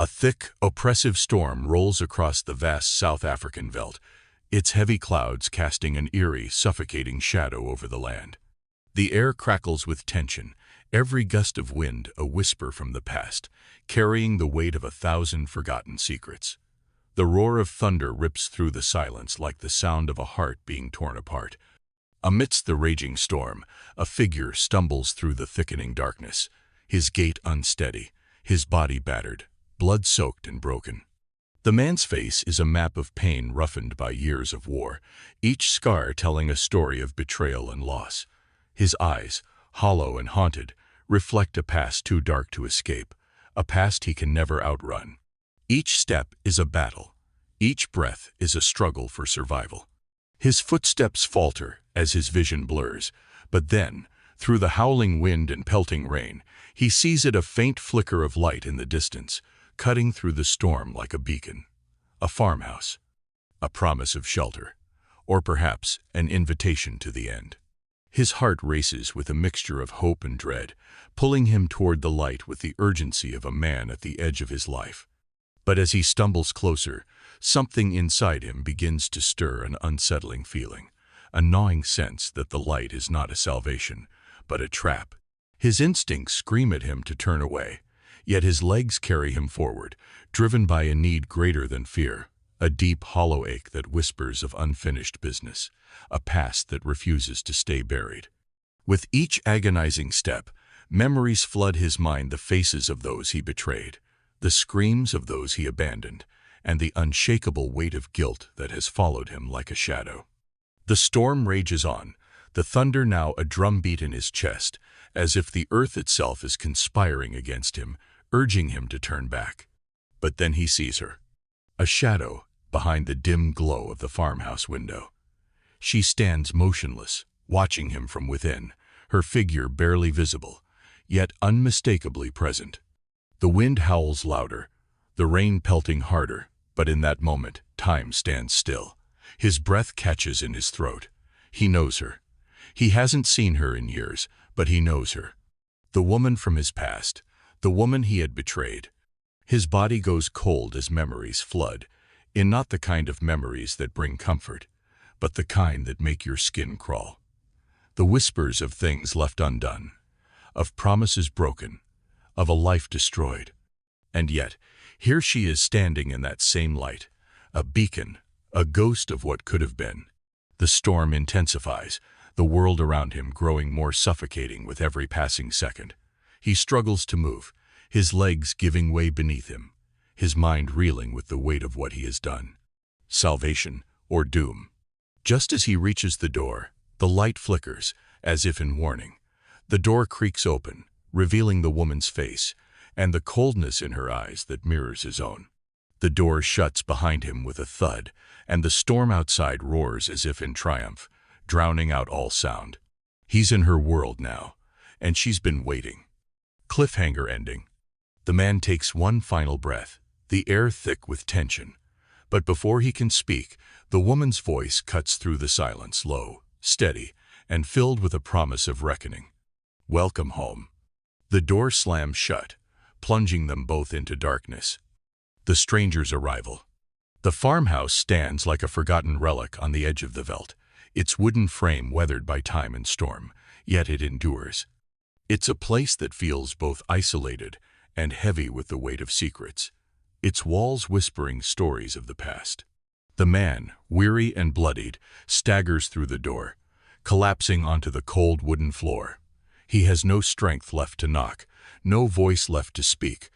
A thick, oppressive storm rolls across the vast South African veldt, its heavy clouds casting an eerie, suffocating shadow over the land. The air crackles with tension, every gust of wind a whisper from the past, carrying the weight of 1,000 forgotten secrets. The roar of thunder rips through the silence like the sound of a heart being torn apart. Amidst the raging storm, a figure stumbles through the thickening darkness, his gait unsteady, his body battered, blood-soaked and broken. The man's face is a map of pain roughened by years of war, each scar telling a story of betrayal and loss. His eyes, hollow and haunted, reflect a past too dark to escape, a past he can never outrun. Each step is a battle. Each breath is a struggle for survival. His footsteps falter as his vision blurs, but then, through the howling wind and pelting rain, he sees it a faint flicker of light in the distance, cutting through the storm like a beacon. A farmhouse. A promise of shelter. Or perhaps an invitation to the end. His heart races with a mixture of hope and dread, pulling him toward the light with the urgency of a man at the edge of his life. But as he stumbles closer, something inside him begins to stir an unsettling feeling, a gnawing sense that the light is not a salvation, but a trap. His instincts scream at him to turn away, yet his legs carry him forward, driven by a need greater than fear, a deep hollow ache that whispers of unfinished business, a past that refuses to stay buried. With each agonizing step, memories flood his mind, the faces of those he betrayed, the screams of those he abandoned, and the unshakable weight of guilt that has followed him like a shadow. The storm rages on, the thunder now a drumbeat in his chest, as if the earth itself is conspiring against him, urging him to turn back. But then he sees her. A shadow behind the dim glow of the farmhouse window. She stands motionless, watching him from within, her figure barely visible, yet unmistakably present. The wind howls louder, the rain pelting harder, but in that moment, time stands still. His breath catches in his throat. He knows her. He hasn't seen her in years, but he knows her. The woman from his past, the woman he had betrayed. His body goes cold as memories flood, in not the kind of memories that bring comfort, but the kind that make your skin crawl. The whispers of things left undone, of promises broken, of a life destroyed. And yet, here she is standing in that same light, a beacon, a ghost of what could have been. The storm intensifies, the world around him growing more suffocating with every passing second. He struggles to move, his legs giving way beneath him, his mind reeling with the weight of what he has done. Salvation or doom. Just as he reaches the door, the light flickers, as if in warning. The door creaks open, revealing the woman's face, and the coldness in her eyes that mirrors his own. The door shuts behind him with a thud, and the storm outside roars as if in triumph, drowning out all sound. He's in her world now, and she's been waiting. Cliffhanger ending. The man takes one final breath, the air thick with tension. But before he can speak, the woman's voice cuts through the silence, low, steady, and filled with a promise of reckoning. Welcome home. The door slams shut, plunging them both into darkness. The stranger's arrival. The farmhouse stands like a forgotten relic on the edge of the veldt, its wooden frame weathered by time and storm, yet it endures. It's a place that feels both isolated and heavy with the weight of secrets, its walls whispering stories of the past. The man, weary and bloodied, staggers through the door, collapsing onto the cold wooden floor. He has no strength left to knock, no voice left to speak.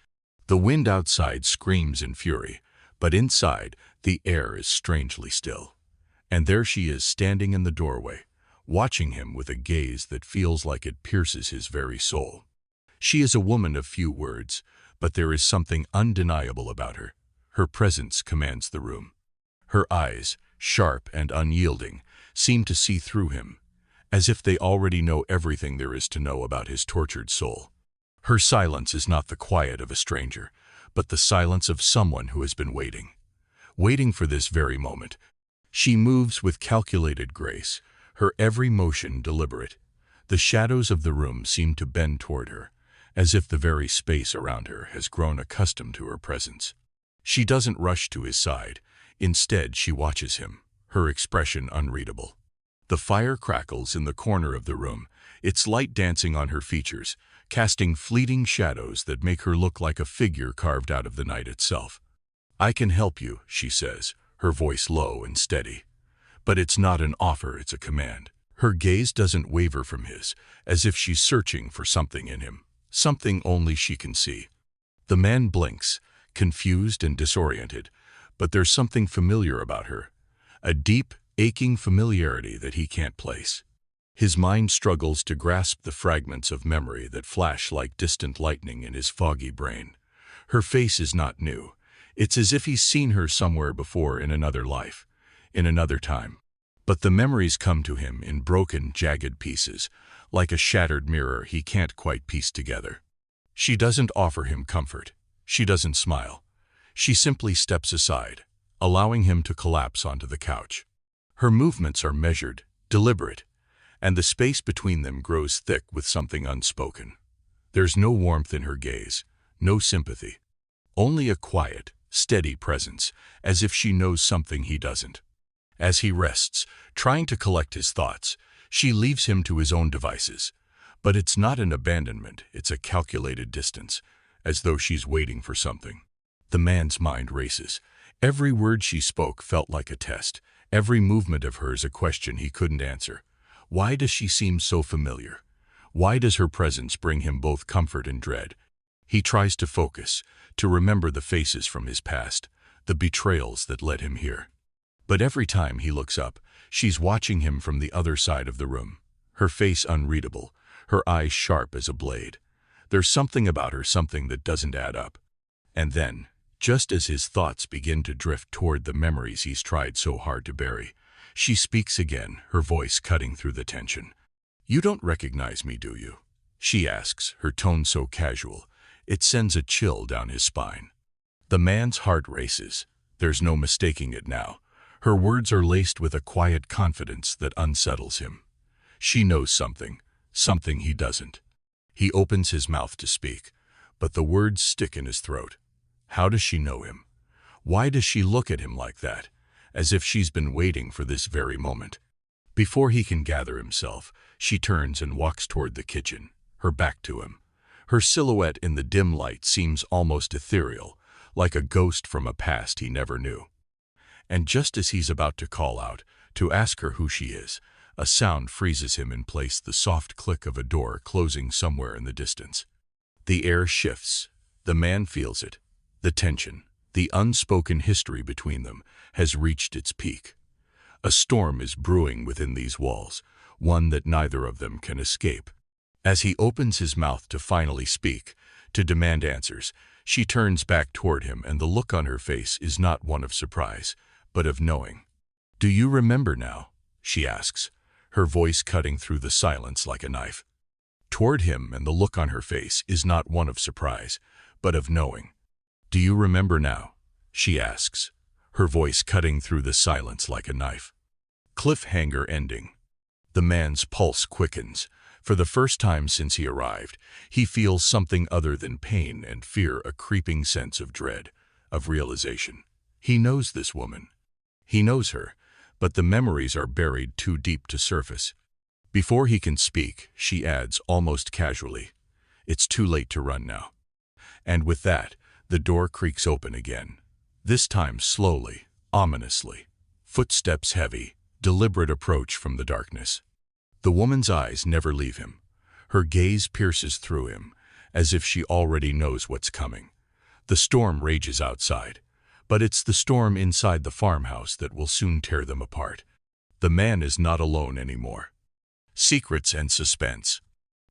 The wind outside screams in fury, but inside, the air is strangely still. And there she is standing in the doorway, watching him with a gaze that feels like it pierces his very soul. She is a woman of few words, but there is something undeniable about her. Her presence commands the room. Her eyes, sharp and unyielding, seem to see through him, as if they already know everything there is to know about his tortured soul. Her silence is not the quiet of a stranger, but the silence of someone who has been waiting for this very moment. She moves with calculated grace, her every motion deliberate. The shadows of the room seem to bend toward her, as if the very space around her has grown accustomed to her presence. She doesn't rush to his side. Instead, she watches him, her expression unreadable. The fire crackles in the corner of the room, its light dancing on her features, casting fleeting shadows that make her look like a figure carved out of the night itself. "I can help you," she says, her voice low and steady. But it's not an offer, it's a command. Her gaze doesn't waver from his, as if she's searching for something in him, something only she can see. The man blinks, confused and disoriented, but there's something familiar about her, a deep, aching familiarity that he can't place. His mind struggles to grasp the fragments of memory that flash like distant lightning in his foggy brain. Her face is not new. It's as if he's seen her somewhere before in another life, in another time. But the memories come to him in broken, jagged pieces, like a shattered mirror he can't quite piece together. She doesn't offer him comfort. She doesn't smile. She simply steps aside, allowing him to collapse onto the couch. Her movements are measured, deliberate, and the space between them grows thick with something unspoken. There's no warmth in her gaze, no sympathy, only a quiet, steady presence, as if she knows something he doesn't. As he rests, trying to collect his thoughts, she leaves him to his own devices. But it's not an abandonment, it's a calculated distance, as though she's waiting for something. The man's mind races. Every word she spoke felt like a test, every movement of hers a question he couldn't answer. Why does she seem so familiar? Why does her presence bring him both comfort and dread? He tries to focus, to remember the faces from his past, the betrayals that led him here. But every time he looks up, she's watching him from the other side of the room, her face unreadable, her eyes sharp as a blade. There's something about her, something that doesn't add up. And then, just as his thoughts begin to drift toward the memories he's tried so hard to bury, she speaks again, her voice cutting through the tension. "You don't recognize me, do you?" she asks, her tone so casual, it sends a chill down his spine. The man's heart races. There's no mistaking it now. Her words are laced with a quiet confidence that unsettles him. She knows something, something he doesn't. He opens his mouth to speak, but the words stick in his throat. How does she know him? Why does she look at him like that, as if she's been waiting for this very moment? Before he can gather himself, she turns and walks toward the kitchen, her back to him. Her silhouette in the dim light seems almost ethereal, like a ghost from a past he never knew. And just as he's about to call out, to ask her who she is, a sound freezes him in place, the soft click of a door closing somewhere in the distance. The air shifts. The man feels it. The tension, the unspoken history between them, has reached its peak. A storm is brewing within these walls, one that neither of them can escape. As he opens his mouth to finally speak, to demand answers, she turns back toward him, and the look on her face is not one of surprise, but of knowing. "Do you remember now?" she asks, her voice cutting through the silence like a knife. Toward him, and the look on her face is not one of surprise, but of knowing. "Do you remember now?" she asks, her voice cutting through the silence like a knife. Cliffhanger ending. The man's pulse quickens. For the first time since he arrived, he feels something other than pain and fear, a creeping sense of dread, of realization. He knows this woman. He knows her, but the memories are buried too deep to surface. Before he can speak, she adds almost casually, "It's too late to run now." And with that, the door creaks open again, this time slowly, ominously. Footsteps heavy, deliberate approach from the darkness. The woman's eyes never leave him. Her gaze pierces through him, as if she already knows what's coming. The storm rages outside, but it's the storm inside the farmhouse that will soon tear them apart. The man is not alone anymore. Secrets and suspense.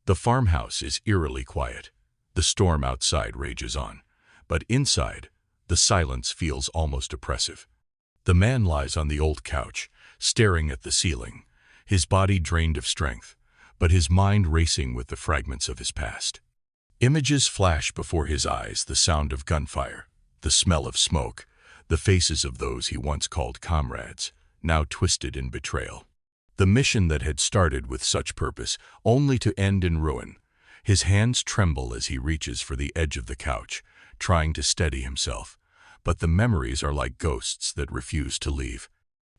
The farmhouse is eerily quiet. The storm outside rages on, but inside, the silence feels almost oppressive. The man lies on the old couch, staring at the ceiling, his body drained of strength, but his mind racing with the fragments of his past. Images flash before his eyes, the sound of gunfire, the smell of smoke, the faces of those he once called comrades, now twisted in betrayal. The mission that had started with such purpose, only to end in ruin. His hands tremble as he reaches for the edge of the couch, trying to steady himself. But the memories are like ghosts that refuse to leave.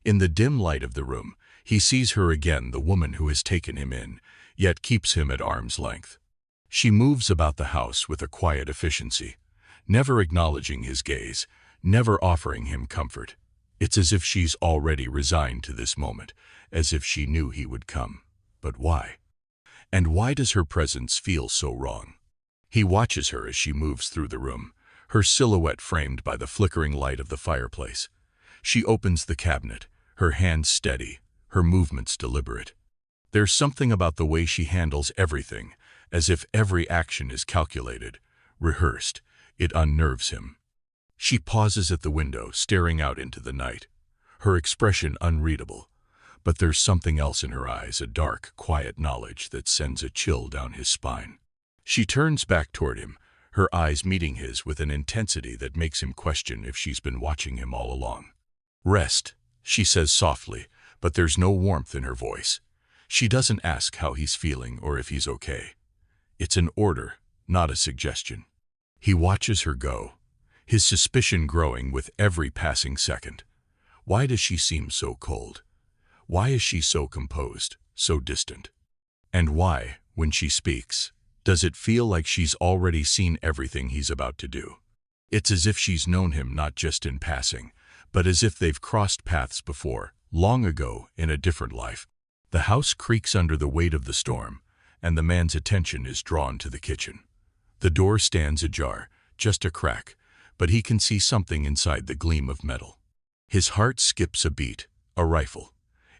In the dim light of the room, he sees her again, the woman who has taken him in, yet keeps him at arm's length. She moves about the house with a quiet efficiency, never acknowledging his gaze, never offering him comfort. It's as if she's already resigned to this moment, as if she knew he would come. But why? And why does her presence feel so wrong? He watches her as she moves through the room, her silhouette framed by the flickering light of the fireplace. She opens the cabinet, her hands steady, her movements deliberate. There's something about the way she handles everything, as if every action is calculated, rehearsed. It unnerves him. She pauses at the window, staring out into the night, her expression unreadable. But there's something else in her eyes, a dark, quiet knowledge that sends a chill down his spine. She turns back toward him, her eyes meeting his with an intensity that makes him question if she's been watching him all along. "Rest," she says softly, but there's no warmth in her voice. She doesn't ask how he's feeling or if he's okay. It's an order, not a suggestion. He watches her go, his suspicion growing with every passing second. Why does she seem so cold? Why is she so composed, so distant? And why, when she speaks, does it feel like she's already seen everything he's about to do? It's as if she's known him not just in passing, but as if they've crossed paths before, long ago, in a different life. The house creaks under the weight of the storm, and the man's attention is drawn to the kitchen. The door stands ajar, just a crack, but he can see something inside the gleam of metal. His heart skips a beat, a rifle.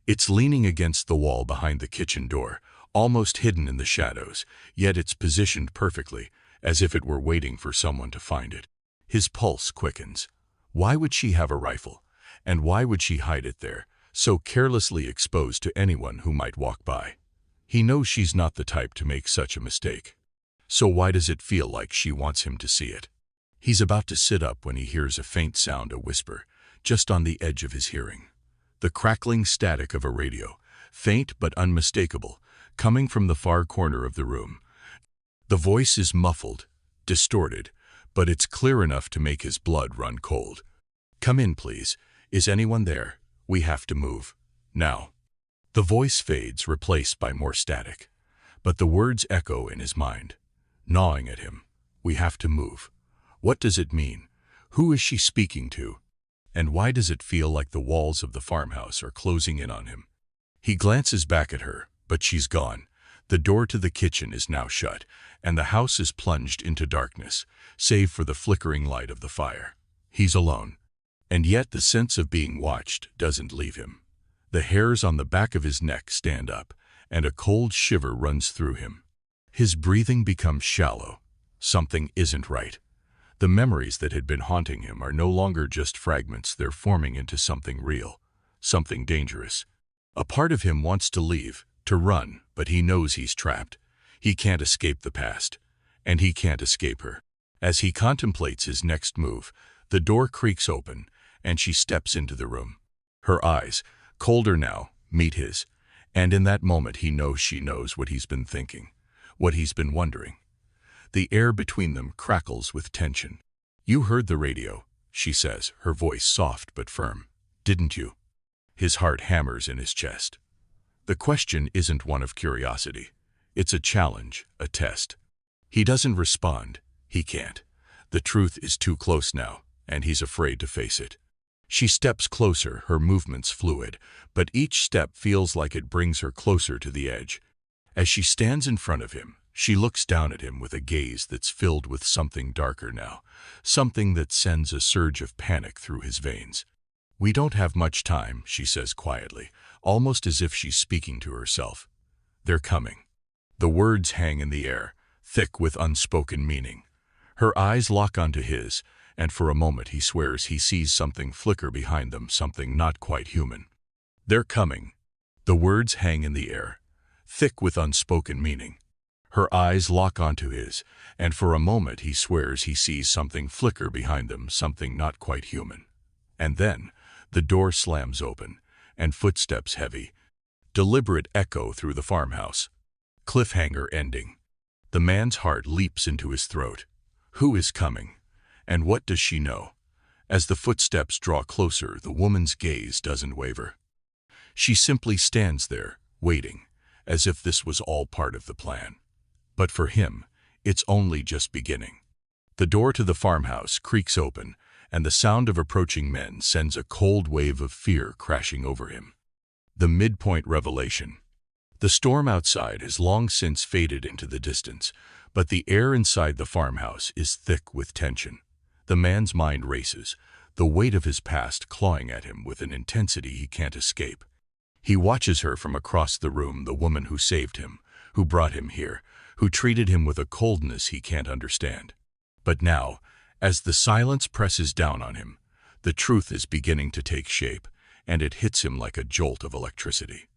It's leaning against the wall behind the kitchen door, almost hidden in the shadows, yet it's positioned perfectly, as if it were waiting for someone to find it. His pulse quickens. Why would she have a rifle? And why would she hide it there, so carelessly exposed to anyone who might walk by? He knows she's not the type to make such a mistake. So why does it feel like she wants him to see it? He's about to sit up when he hears a faint sound, a whisper, just on the edge of his hearing. The crackling static of a radio, faint but unmistakable, coming from the far corner of the room. The voice is muffled, distorted, but it's clear enough to make his blood run cold. "Come in, please. Is anyone there? We have to move. Now." The voice fades, replaced by more static. But the words echo in his mind, gnawing at him. "We have to move." What does it mean? Who is she speaking to? And why does it feel like the walls of the farmhouse are closing in on him? He glances back at her, but she's gone. The door to the kitchen is now shut, and the house is plunged into darkness, save for the flickering light of the fire. He's alone. And yet the sense of being watched doesn't leave him. The hairs on the back of his neck stand up, and a cold shiver runs through him. His breathing becomes shallow. Something isn't right. The memories that had been haunting him are no longer just fragments, they're forming into something real, something dangerous. A part of him wants to leave, to run, but he knows he's trapped. He can't escape the past, and he can't escape her. As he contemplates his next move, the door creaks open, and she steps into the room. Her eyes, colder now, meet his, and in that moment he knows she knows what he's been thinking, what he's been wondering. The air between them crackles with tension. "You heard the radio," she says, her voice soft but firm. "Didn't you?" His heart hammers in his chest. The question isn't one of curiosity. It's a challenge, a test. He doesn't respond. He can't. The truth is too close now, and he's afraid to face it. She steps closer, her movements fluid, but each step feels like it brings her closer to the edge. As she stands in front of him, she looks down at him with a gaze that's filled with something darker now, something that sends a surge of panic through his veins. "We don't have much time," she says quietly, almost as if she's speaking to herself. "They're coming." The words hang in the air, thick with unspoken meaning. Her eyes lock onto his, and for a moment he swears he sees something flicker behind them, something not quite human. "They're coming." The words hang in the air, thick with unspoken meaning. Her eyes lock onto his, and for a moment he swears he sees something flicker behind them, something not quite human. And then the door slams open, and footsteps heavy, deliberate echo through the farmhouse. Cliffhanger ending. The man's heart leaps into his throat. Who is coming? And what does she know? As the footsteps draw closer, the woman's gaze doesn't waver. She simply stands there, waiting, as if this was all part of the plan. But for him, it's only just beginning. The door to the farmhouse creaks open, and the sound of approaching men sends a cold wave of fear crashing over him. The midpoint revelation. The storm outside has long since faded into the distance, but the air inside the farmhouse is thick with tension. The man's mind races, the weight of his past clawing at him with an intensity he can't escape. He watches her from across the room, the woman who saved him, who brought him here, who treated him with a coldness he can't understand. But now, as the silence presses down on him, the truth is beginning to take shape, and it hits him like a jolt of electricity.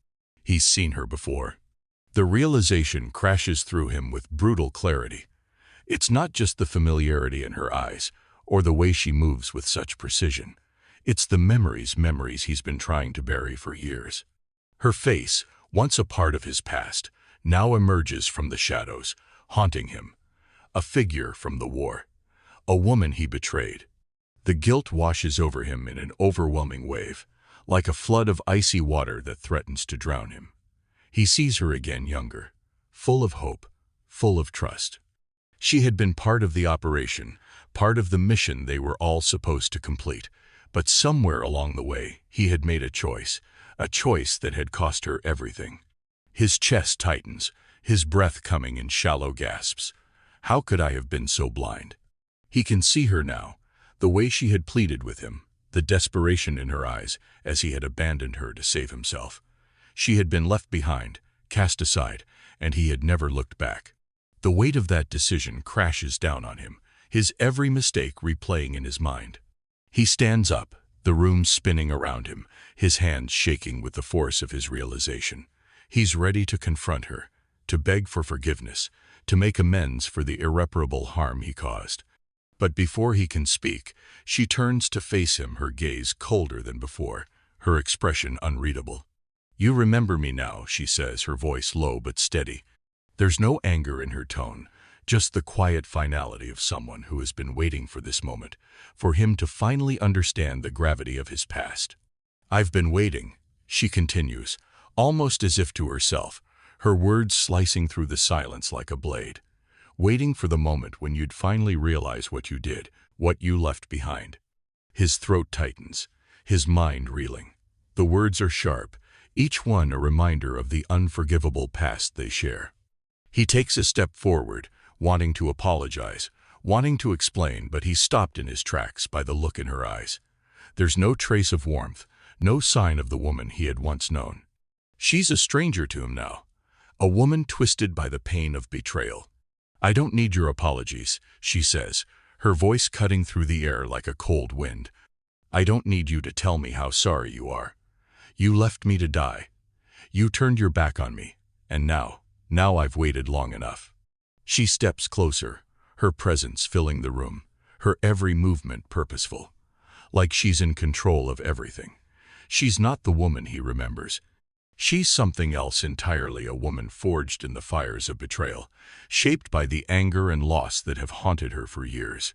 He's seen her before. The realization crashes through him with brutal clarity. It's not just the familiarity in her eyes, or the way she moves with such precision. It's the memories he's been trying to bury for years. Her face, once a part of his past, now emerges from the shadows, haunting him. A figure from the war. A woman he betrayed. The guilt washes over him in an overwhelming wave, like a flood of icy water that threatens to drown him. He sees her again, younger, full of hope, full of trust. She had been part of the operation, part of the mission they were all supposed to complete, but somewhere along the way, he had made a choice that had cost her everything. His chest tightens, his breath coming in shallow gasps. How could I have been so blind? He can see her now, the way she had pleaded with him, the desperation in her eyes as he had abandoned her to save himself. She had been left behind, cast aside, and he had never looked back. The weight of that decision crashes down on him, his every mistake replaying in his mind. He stands up, the room spinning around him, his hands shaking with the force of his realization. He's ready to confront her, to beg for forgiveness, to make amends for the irreparable harm he caused. But before he can speak, she turns to face him, her gaze colder than before, her expression unreadable. "You remember me now," she says, her voice low but steady. There's no anger in her tone, just the quiet finality of someone who has been waiting for this moment, for him to finally understand the gravity of his past. "I've been waiting," she continues, almost as if to herself, her words slicing through the silence like a blade. "Waiting for the moment when you'd finally realize what you did, what you left behind." His throat tightens, his mind reeling. The words are sharp, each one a reminder of the unforgivable past they share. He takes a step forward, wanting to apologize, wanting to explain, but he's stopped in his tracks by the look in her eyes. There's no trace of warmth, no sign of the woman he had once known. She's a stranger to him now, a woman twisted by the pain of betrayal. "I don't need your apologies," she says, her voice cutting through the air like a cold wind. "I don't need you to tell me how sorry you are. You left me to die. You turned your back on me, and now I've waited long enough." She steps closer, her presence filling the room, her every movement purposeful, like she's in control of everything. She's not the woman he remembers. She's something else entirely, a woman forged in the fires of betrayal, shaped by the anger and loss that have haunted her for years.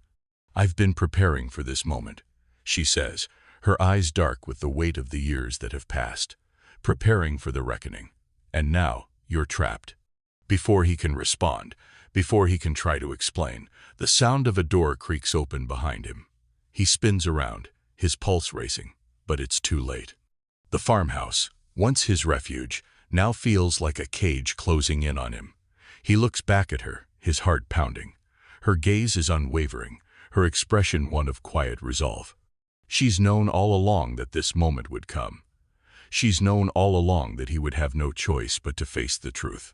"I've been preparing for this moment," she says, her eyes dark with the weight of the years that have passed, "preparing for the reckoning. And now you're trapped." Before he can respond, before he can try to explain, the sound of a door creaks open behind him. He spins around, his pulse racing, but it's too late. The farmhouse, once his refuge, now feels like a cage closing in on him. He looks back at her, his heart pounding. Her gaze is unwavering, her expression one of quiet resolve. She's known all along that this moment would come. She's known all along that he would have no choice but to face the truth.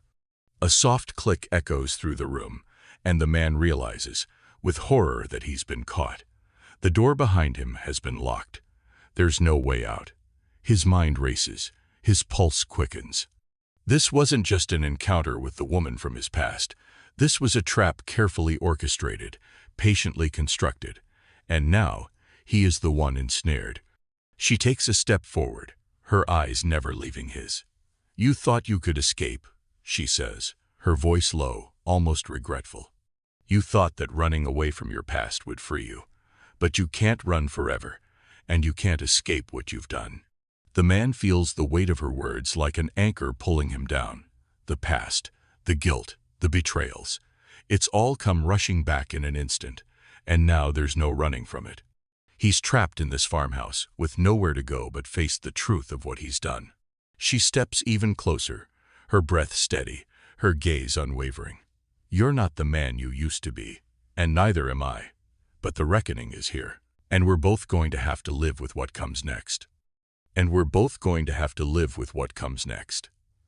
A soft click echoes through the room, and the man realizes, with horror, that he's been caught. The door behind him has been locked. There's no way out. His mind races, his pulse quickens. This wasn't just an encounter with the woman from his past. This was a trap carefully orchestrated, patiently constructed, and now he is the one ensnared. She takes a step forward, her eyes never leaving his. "You thought you could escape," she says, her voice low, almost regretful. You thought that running away from your past would free you. But you can't run forever, and you can't escape what you've done. The man feels the weight of her words like an anchor pulling him down. The past, the guilt, the betrayals. It's all come rushing back in an instant, and now there's no running from it. He's trapped in this farmhouse, with nowhere to go but face the truth of what he's done. She steps even closer, her breath steady, her gaze unwavering. You're not the man you used to be, and neither am I. But the reckoning is here, and we're both going to have to live with what comes next.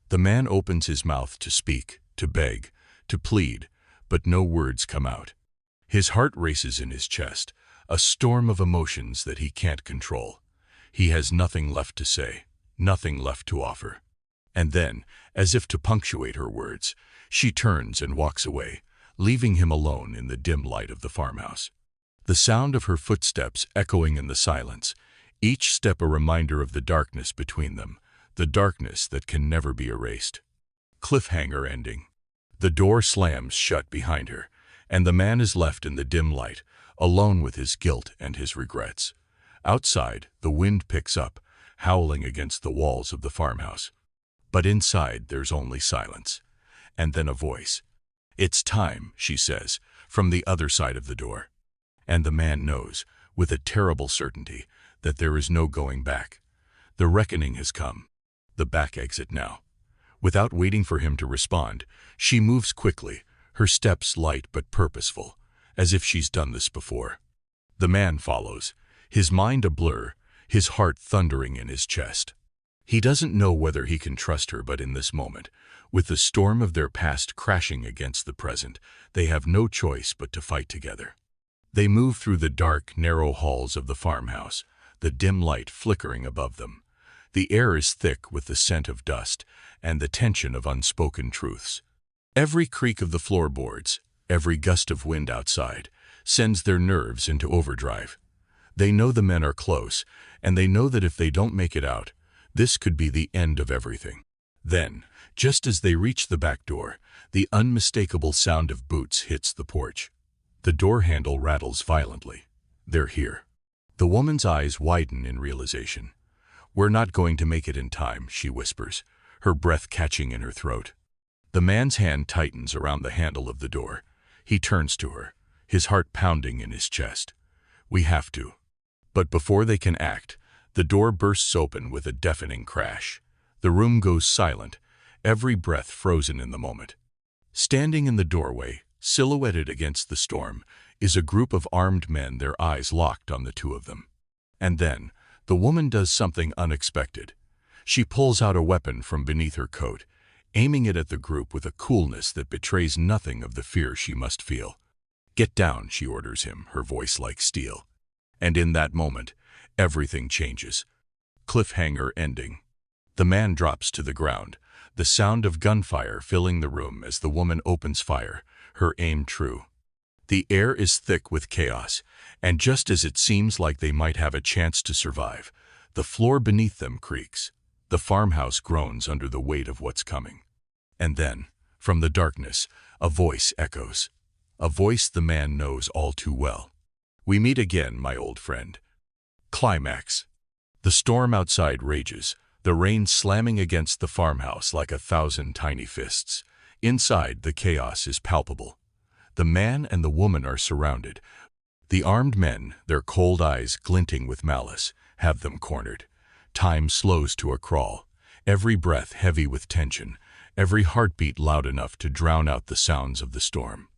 The man opens his mouth to speak, to beg, to plead, but no words come out. His heart races in his chest, a storm of emotions that he can't control. He has nothing left to say, nothing left to offer. And then, as if to punctuate her words, she turns and walks away, leaving him alone in the dim light of the farmhouse. The sound of her footsteps echoing in the silence, each step a reminder of the darkness between them, the darkness that can never be erased. Cliffhanger ending. The door slams shut behind her, and the man is left in the dim light, alone with his guilt and his regrets. Outside, the wind picks up, howling against the walls of the farmhouse. But inside, there's only silence. And then a voice. "It's time," she says, from the other side of the door. And the man knows, with a terrible certainty, that there is no going back. The reckoning has come. The back exit now. Without waiting for him to respond, she moves quickly, her steps light but purposeful, as if she's done this before. The man follows, his mind a blur, his heart thundering in his chest. He doesn't know whether he can trust her, but in this moment, with the storm of their past crashing against the present, they have no choice but to fight together. They move through the dark, narrow halls of the farmhouse, the dim light flickering above them. The air is thick with the scent of dust and the tension of unspoken truths. Every creak of the floorboards, every gust of wind outside, sends their nerves into overdrive. They know the men are close, and they know that if they don't make it out, this could be the end of everything. Then, just as they reach the back door, the unmistakable sound of boots hits the porch. The door handle rattles violently. They're here. The woman's eyes widen in realization. "We're not going to make it in time," she whispers, her breath catching in her throat. The man's hand tightens around the handle of the door. He turns to her, his heart pounding in his chest. "We have to." But before they can act, the door bursts open with a deafening crash. The room goes silent, every breath frozen in the moment. Standing in the doorway, silhouetted against the storm, is a group of armed men, their eyes locked on the two of them. And then, the woman does something unexpected. She pulls out a weapon from beneath her coat, aiming it at the group with a coolness that betrays nothing of the fear she must feel. "Get down," she orders him, her voice like steel. And in that moment, everything changes. Cliffhanger ending. The man drops to the ground, the sound of gunfire filling the room as the woman opens fire, her aim true. The air is thick with chaos, and just as it seems like they might have a chance to survive, the floor beneath them creaks. The farmhouse groans under the weight of what's coming. And then, from the darkness, a voice echoes. A voice the man knows all too well. "We meet again, my old friend." Climax. The storm outside rages, the rain slamming against the farmhouse like 1,000 tiny fists. Inside, the chaos is palpable. The man and the woman are surrounded. The armed men, their cold eyes glinting with malice, have them cornered. Time slows to a crawl, every breath heavy with tension, every heartbeat loud enough to drown out the sounds of the storm.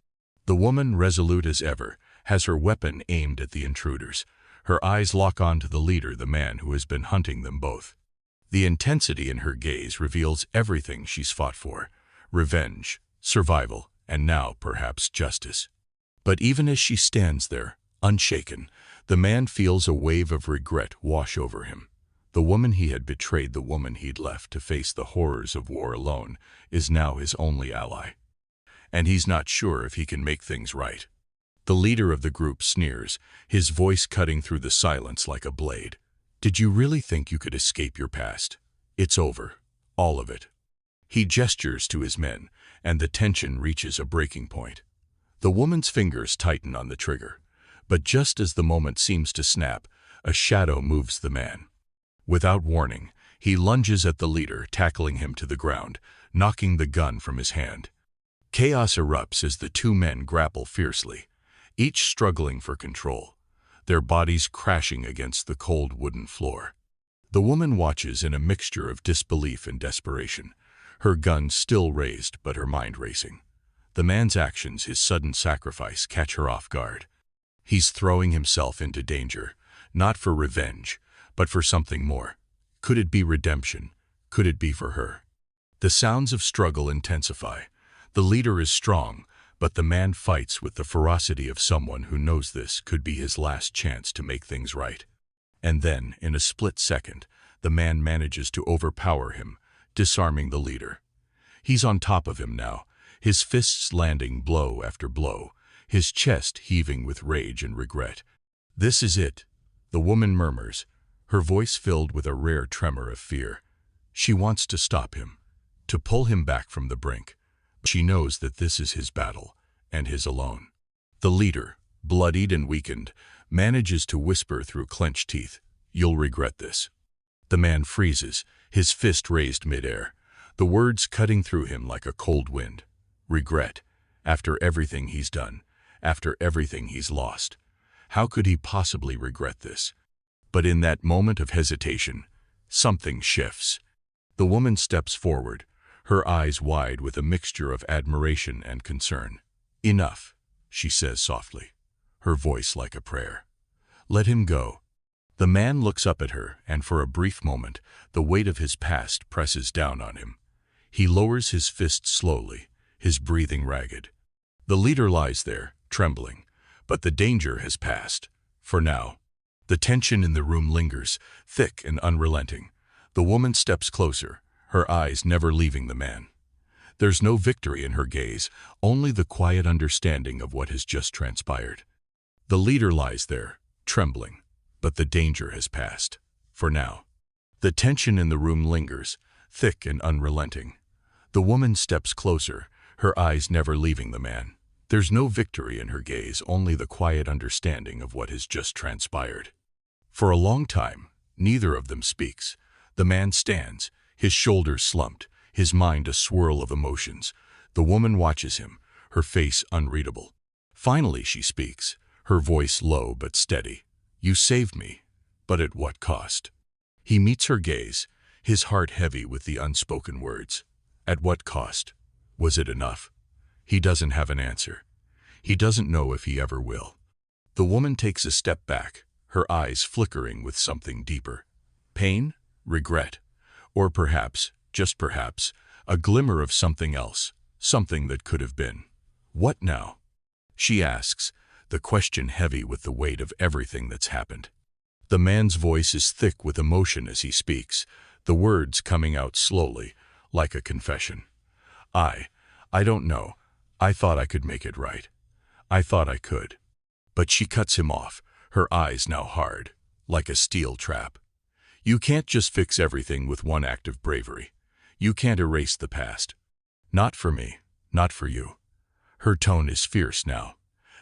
The woman, resolute as ever, has her weapon aimed at the intruders. Her eyes lock on to the leader, the man who has been hunting them both. The intensity in her gaze reveals everything she's fought for: revenge, survival, and now, perhaps, justice. But even as she stands there, unshaken, the man feels a wave of regret wash over him. The woman he had betrayed, the woman he'd left to face the horrors of war alone, is now his only ally. And he's not sure if he can make things right. The leader of the group sneers, his voice cutting through the silence like a blade. "Did you really think you could escape your past? It's over. All of it." He gestures to his men, and the tension reaches a breaking point. The woman's fingers tighten on the trigger, but just as the moment seems to snap, a shadow moves the man. Without warning, he lunges at the leader, tackling him to the ground, knocking the gun from his hand. Chaos erupts as the two men grapple fiercely, each struggling for control, their bodies crashing against the cold wooden floor. The woman watches in a mixture of disbelief and desperation, her gun still raised but her mind racing. The man's actions, his sudden sacrifice, catch her off guard. He's throwing himself into danger, not for revenge, but for something more. Could it be redemption? Could it be for her? The sounds of struggle intensify. The leader is strong, but the man fights with the ferocity of someone who knows this could be his last chance to make things right. And then, in a split second, the man manages to overpower him, disarming the leader. He's on top of him now, his fists landing blow after blow, his chest heaving with rage and regret. "This is it," the woman murmurs, her voice filled with a rare tremor of fear. She wants to stop him, to pull him back from the brink. But she knows that this is his battle, and his alone. The leader, bloodied and weakened, manages to whisper through clenched teeth, "You'll regret this." The man freezes, his fist raised midair, the words cutting through him like a cold wind. Regret, after everything he's done, after everything he's lost. How could he possibly regret this? But in that moment of hesitation, something shifts. The woman steps forward, her eyes wide with a mixture of admiration and concern. "Enough," she says softly, her voice like a prayer. "Let him go." The man looks up at her, and for a brief moment, the weight of his past presses down on him. He lowers his fist slowly, his breathing ragged. The leader lies there, trembling, but the danger has passed, for now. The tension in the room lingers, thick and unrelenting. The woman steps closer, her eyes never leaving the man. There's no victory in her gaze, only the quiet understanding of what has just transpired. The leader lies there, trembling, but the danger has passed, for now. The tension in the room lingers, thick and unrelenting. The woman steps closer, her eyes never leaving the man. There's no victory in her gaze, only the quiet understanding of what has just transpired. For a long time, neither of them speaks. The man stands, his shoulders slumped, his mind a swirl of emotions. The woman watches him, her face unreadable. Finally she speaks, her voice low but steady. "You saved me, but at what cost?" He meets her gaze, his heart heavy with the unspoken words. At what cost? Was it enough? He doesn't have an answer. He doesn't know if he ever will. The woman takes a step back, her eyes flickering with something deeper. Pain? Regret? Or perhaps, just perhaps, a glimmer of something else, something that could have been. What now? She asks, the question heavy with the weight of everything that's happened. The man's voice is thick with emotion as he speaks, the words coming out slowly, like a confession. I don't know. I thought I could make it right. I thought I could." But she cuts him off, her eyes now hard, like a steel trap. "You can't just fix everything with one act of bravery. You can't erase the past. Not for me, not for you." Her tone is fierce now,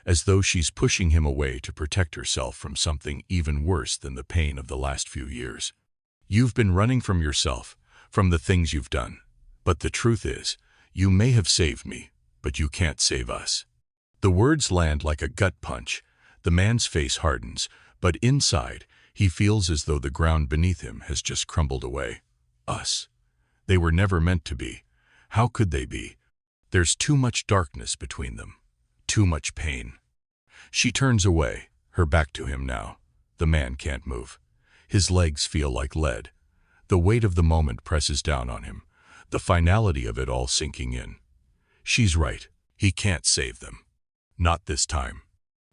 as though she's pushing him away to protect herself from something even worse than the pain of the last few years. "You've been running from yourself, from the things you've done. But the truth is, you may have saved me, but you can't save us." The words land like a gut punch. The man's face hardens, but inside, he feels as though the ground beneath him has just crumbled away. Us. They were never meant to be. How could they be? There's too much darkness between them. Too much pain. She turns away, her back to him now. The man can't move. His legs feel like lead. The weight of the moment presses down on him, the finality of it all sinking in. She's right. He can't save them. Not this time.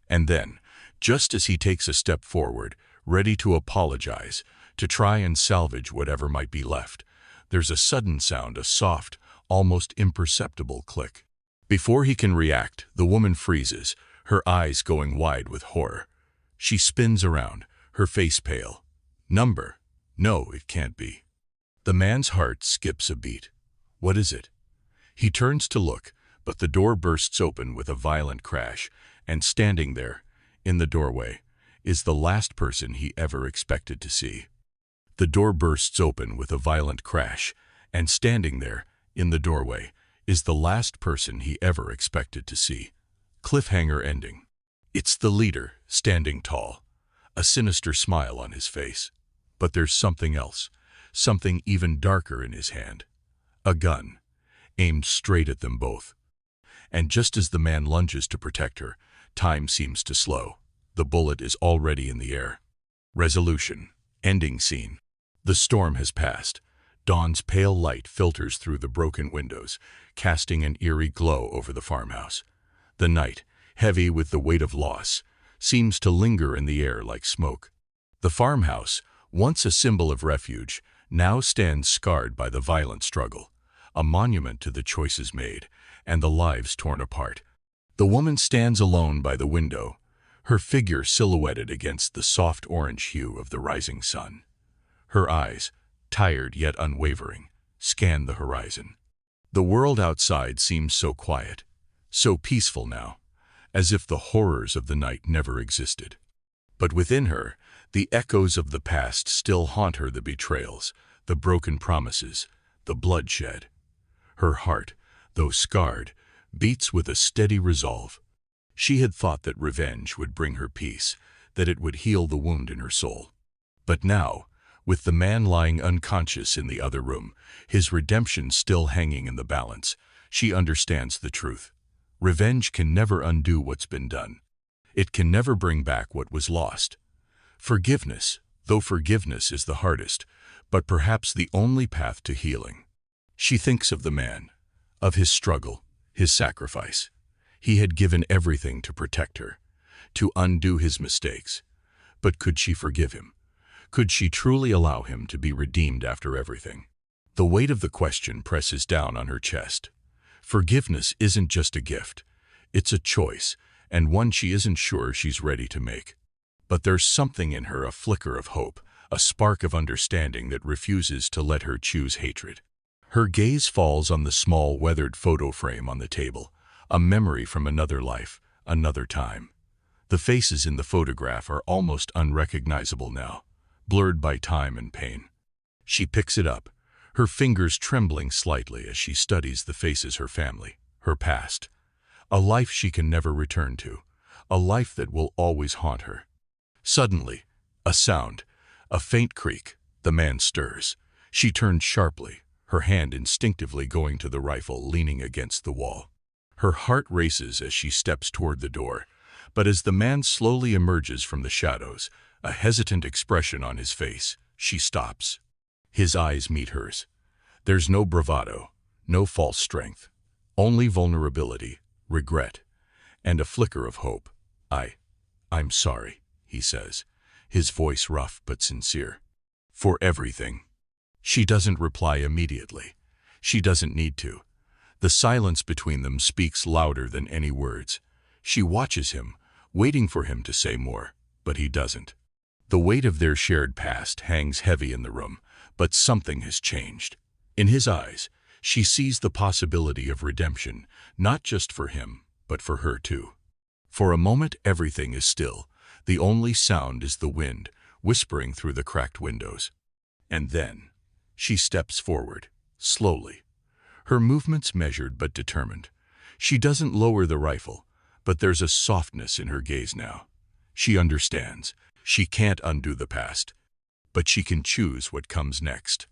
And then, just as he takes a step forward, ready to apologize, to try and salvage whatever might be left, there's a sudden sound, a soft, almost imperceptible click. Before he can react, the woman freezes, her eyes going wide with horror. She spins around, her face pale. Number? No, it can't be. The man's heart skips a beat. What is it? He turns to look, but the door bursts open with a violent crash, and standing there, in the doorway, is the last person he ever expected to see. The door bursts open with a violent crash, and standing there, in the doorway, is the last person he ever expected to see. Cliffhanger ending. It's the leader, standing tall, a sinister smile on his face. But there's something else, something even darker in his hand. A gun, aimed straight at them both. And just as the man lunges to protect her, time seems to slow. The bullet is already in the air. Resolution. Ending scene. The storm has passed. Dawn's pale light filters through the broken windows, casting an eerie glow over the farmhouse. The night, heavy with the weight of loss, seems to linger in the air like smoke. The farmhouse, once a symbol of refuge, now stands scarred by the violent struggle, a monument to the choices made and the lives torn apart. The woman stands alone by the window, her figure silhouetted against the soft orange hue of the rising sun. Her eyes, tired yet unwavering, scan the horizon. The world outside seems so quiet, so peaceful now, as if the horrors of the night never existed. But within her, the echoes of the past still haunt her, the betrayals, the broken promises, the bloodshed. Her heart, though scarred, beats with a steady resolve. She had thought that revenge would bring her peace, that it would heal the wound in her soul. But now, with the man lying unconscious in the other room, his redemption still hanging in the balance, she understands the truth. Revenge can never undo what's been done. It can never bring back what was lost. Forgiveness, though forgiveness is the hardest, but perhaps the only path to healing. She thinks of the man, of his struggle, his sacrifice. He had given everything to protect her, to undo his mistakes. But could she forgive him? Could she truly allow him to be redeemed after everything? The weight of the question presses down on her chest. Forgiveness isn't just a gift. It's a choice, and one she isn't sure she's ready to make. But there's something in her, a flicker of hope, a spark of understanding that refuses to let her choose hatred. Her gaze falls on the small, weathered photo frame on the table, a memory from another life, another time. The faces in the photograph are almost unrecognizable now, blurred by time and pain. She picks it up, her fingers trembling slightly as she studies the faces, her family, her past. A life she can never return to, a life that will always haunt her. Suddenly, a sound, a faint creak. The man stirs. She turns sharply, her hand instinctively going to the rifle leaning against the wall. Her heart races as she steps toward the door, but as the man slowly emerges from the shadows, a hesitant expression on his face, she stops. His eyes meet hers. There's no bravado, no false strength, only vulnerability, regret, and a flicker of hope. I'm sorry, he says, his voice rough but sincere. For everything. She doesn't reply immediately. She doesn't need to. The silence between them speaks louder than any words. She watches him, waiting for him to say more, but he doesn't. The weight of their shared past hangs heavy in the room, but something has changed. In his eyes, she sees the possibility of redemption, not just for him, but for her too. For a moment, everything is still. The only sound is the wind, whispering through the cracked windows. And then, she steps forward, slowly. Her movements measured but determined. She doesn't lower the rifle, but there's a softness in her gaze now. She understands. She can't undo the past, but she can choose what comes next.